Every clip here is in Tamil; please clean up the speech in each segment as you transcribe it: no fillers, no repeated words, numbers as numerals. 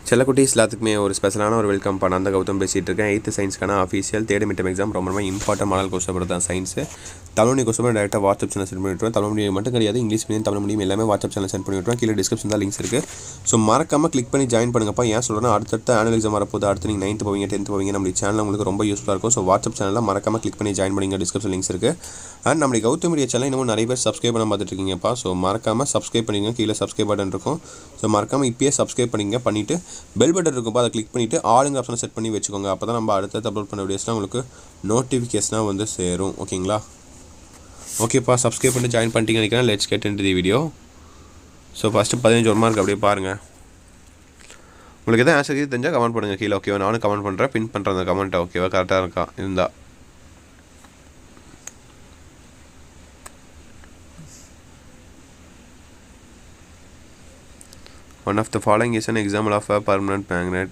செல்லக்குட்டீஸ் எல்லாத்துக்குமே ஒரு ஸ்பெஷலான ஒரு வெல்கம் பண்ண அந்த கௌதம் பேசிகிட்டு இருக்கேன். 8th சயின்ஸ்க்கான அஃபீஷியல் தேர்ட் மிட்டம் எக்ஸாம் ரொம்ப இம்பார்ட்டன் மாடல் கொஸ்டின் தான் சயின்ஸு. தமிழ் மீடியம் கொஸ்டின் டேரெக்டாக வாட்ஸ்அப் சேனல் சென்ட் பண்ணி விட்டுருவோம். தமிழ் மீடியம் மட்டும் கிடையாது, இங்கிலீஷ் மீடியம் தமிழ் மீடியம் எல்லாமே வாட்ஸ்அப் சேனல் சென்ட் பண்ணி விட்டுருவோம். கீழே டிஸ்கிரிப்ஷன் தான் லிங்க்ஸ் இருக்குது. ஸோ மறக்காமல் கிளிக் பண்ணி ஜாயின் பண்ணுங்கப்பா. ஏன் சொல்கிறேன்னா அடுத்த ஆனுவல் எக்ஸாம் வரப்போது, அடுத்து நீங்கள் 9th போவீங்க 10th போவீங்க, நம்ம சேனல் உங்களுக்கு ரொம்ப யூஸ்ஃபுல்லாக இருக்கும். ஸோ வாட்ஸ்அப் சேனலில் மறக்காமல் கிளிக் பண்ணி ஜாயின் பண்ணிங்க. டிஸ்கிரிப்ஷன் லிங்க்ஸ் இருக்குது. அண்ட் நம்ம கௌதம் மீடியா சேனல் இன்னும் நிறைய பேர் சப்ஸ்கிரைப் பண்ண பார்த்துட்டு இருக்கீங்கப்பா. ஸோ மறக்காமல் சப்ஸ்கிரைப் பண்ணிங்க. கீழே சப்ஸ்கிரைப் பட்டன் இருக்கும். ஸோ மறக்காமல் இப்போயே சப்ஸ்கிரைப் பண்ணிவிட்டு பெல் பட்டன் இருக்கும்ப்பா, அதை கிளிக் பண்ணிவிட்டு ஆளுங்க ஆப்ஷனை செட் பண்ணி வச்சுக்கோங்க. அப்போ தான் நம்ம அடுத்தது அப்லோட் பண்ண வீடியோஸ்லாம் உங்களுக்கு நோட்டிஃபிகேஷனாக வந்து சேரும். ஓகேங்களா? ஓகேப்பா, சப்ஸ்கிரைப் பண்ணி ஜாயின் பண்ணிட்டீங்க நினைக்கிறேன். Let's get into the video. So first 15 mark அப்படியே பாருங்கள். உங்களுக்கு எதாவது ஆன்சர் தெரிஞ்சால் கமெண்ட் பண்ணுங்கள் கீழே. ஓகேவா? நானும் கமெண்ட் பண்ணுறேன், பின் பண்ணுறேன் அந்த கமெண்ட்டை. ஓகேவா? கரெக்டாக இருக்கா இருந்தால் one of the following is an example of a permanent magnet.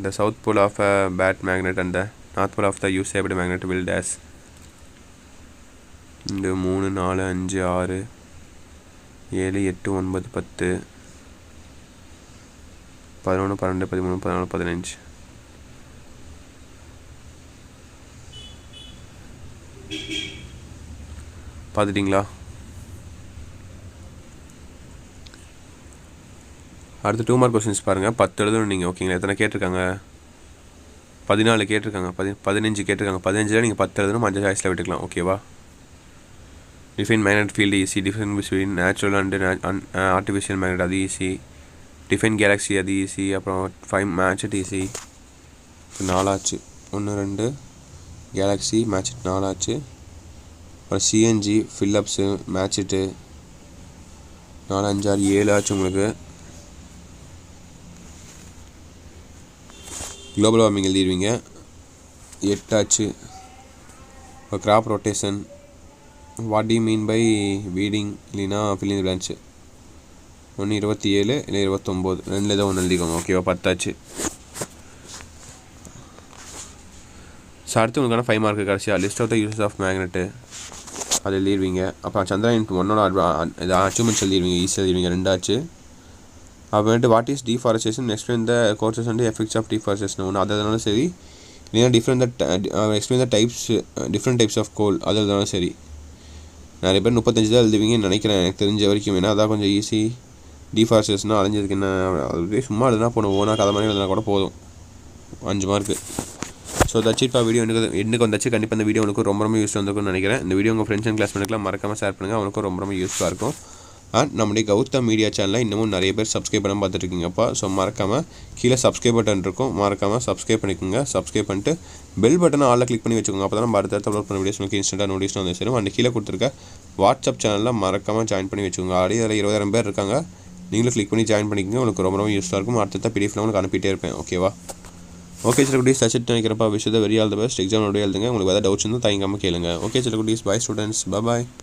The south pole of a bat magnet and the north pole of the U-shaped magnet will dash. 2 3 4 5 6 7 8 9 10 11 12 13 14 15. பார்த்துட்டிங்களா? அடுத்து 2 மார்க் கொஸ்டின்ஸ் பாருங்கள். 10 எழுதணும் நீங்கள். ஓகேங்களா? எத்தனை கேட்டிருக்காங்க? 14 கேட்டிருக்காங்க. 15 கேட்டிருக்காங்க. 15ல் நீங்கள் 10 எழுதணும். 5 சாய்ஸில் விட்டுக்கலாம். ஓகேவா? Define magnet field easy. Define between natural and artificial magnet அது ஈஸி. டிஃபைன் கேலக்ஸி அது ஈஸி. அப்புறம் 5 மேட்ச் ஈஸி. 4 ஆச்சு. 1 2 கேலக்ஸி மேட்ச் 4 ஆச்சு. அப்புறம் சிஎன்ஜி ஃபில்லப்ஸு மேட்சிட்டு 4 5 6 7 ஆச்சு உங்களுக்கு. Global warming எழுதிடுவீங்க. 8 ஆச்சு. இப்போ crop rotation, what do mean by weeding இல்லைன்னா ஃபில்லிங் பிளான்ச்சு. 1 27 இல்லை 29 ரெண்டில் ஏதோ ஒன்று எழுதிக்கோங்க. ஓகேவா? 10 ஆச்சு. ஸோ அடுத்து உங்களுக்கான 5 மார்க்கு கடைசியாக list of the uses of magnet அது எழுதிடுவீங்க. அப்புறம் சந்திராயன் 1ஓட இது அச்சீவ்மெண்ட்ஸ் எழுதிடுவீங்க. ஈஸியாக எழுதிடுவீங்க. 2 ஆச்சு. அப்புறமேட்டு what is deforestation, explain the causes and effects of deforestation. ஒன்று அது எதுனாலும் சரி, இல்லைன்னா explain the different types of coal அது எதுனாலும் சரி. நிறைய பேர் 35 தான் எழுதுவீங்கன்னு நினைக்கிறேன் எனக்கு தெரிஞ்ச வரைக்கும். ஏன்னா அதான் கொஞ்சம் ஈஸி. டீஃபாரஸ்டேஷனாக அலைஞ்சதுக்கு என்ன அப்படியே சும்மா எழுதுனா போகணும். ஓனா கதை மாதிரி எழுதுனா கூட போதும். 5 மார்க்கு. ஸோ தச்சிப்பா வீடியோ எனக்கு வந்தாச்சு. கண்டிப்பாக இந்த வீடியோ உங்களுக்கு ரொம்ப யூஸ் வந்துருக்குன்னு நினைக்கிறேன். இந்த வீடியோ உங்கள் ஃப்ரெண்ட்ஸ் அண்ட் கிளாஸ்மேட்டுக்குலாம் மறக்காமல் ஷேர் பண்ணுங்கள். அவனுக்கும் ரொம்ப யூஸ்ஃபுல்லாக இருக்கும். அண்ட் நம்முடைய கௌதம் மீடியா சேனலில் இன்னமும் நிறைய பேர் சப்ஸ்கிரைப் பண்ண பார்த்துட்ருக்கீங்கப்பா. ஸோ மறக்காமல் கீழே சப்ஸ்கிரைப் பட்டன் இருக்கும். மறக்காமல் சப்ஸ்கிரைப் பண்ணிக்கோங்க. சப்ஸ்கிரைப் பண்ணிட்டு பெல் பட்டனை ஆளில் கிளிக் பண்ணி வச்சுக்கோங்க. அப்போ தான் நம்ம அடுத்த அப்லோட் பண்ண வீடியோஸ் உங்களுக்கு இன்ஸ்டன்ட்டாக நோட்டிஃபிகேஷன் வந்து சேரும். அண்ட் கீழே கொடுத்துருக்க வாட்ஸ்அப் சேனலில் மறக்காமல் ஜாயின் பண்ணி வச்சுக்கோங்க. ஆல்ரெடி அதில் 20,000 பேர் இருக்காங்க. நீங்களும் கிளிக் பண்ணி ஜாயின் பண்ணிக்கோங்க. உங்களுக்கு ரொம்ப யூஸ்ஃபுல்லாக இருக்கும். அடுத்த பிடிஎஃப் உங்களுக்கு அனுப்பிட்டே இருப்பேன். ஓகேவா? ஓகே சில குட்டீஸ், தச்சிட்டு நினைக்கிறப்பா விஷயத்தை very all the best. Exam எழுதுங்க. உங்களுக்கு எதாவது டவுட்ஸ் இருந்தால் தயங்காமல் கேளுங்க. ஓகே சில குட்டீஸ், பை ஸ்டூடெண்ட்ஸ், பாய்.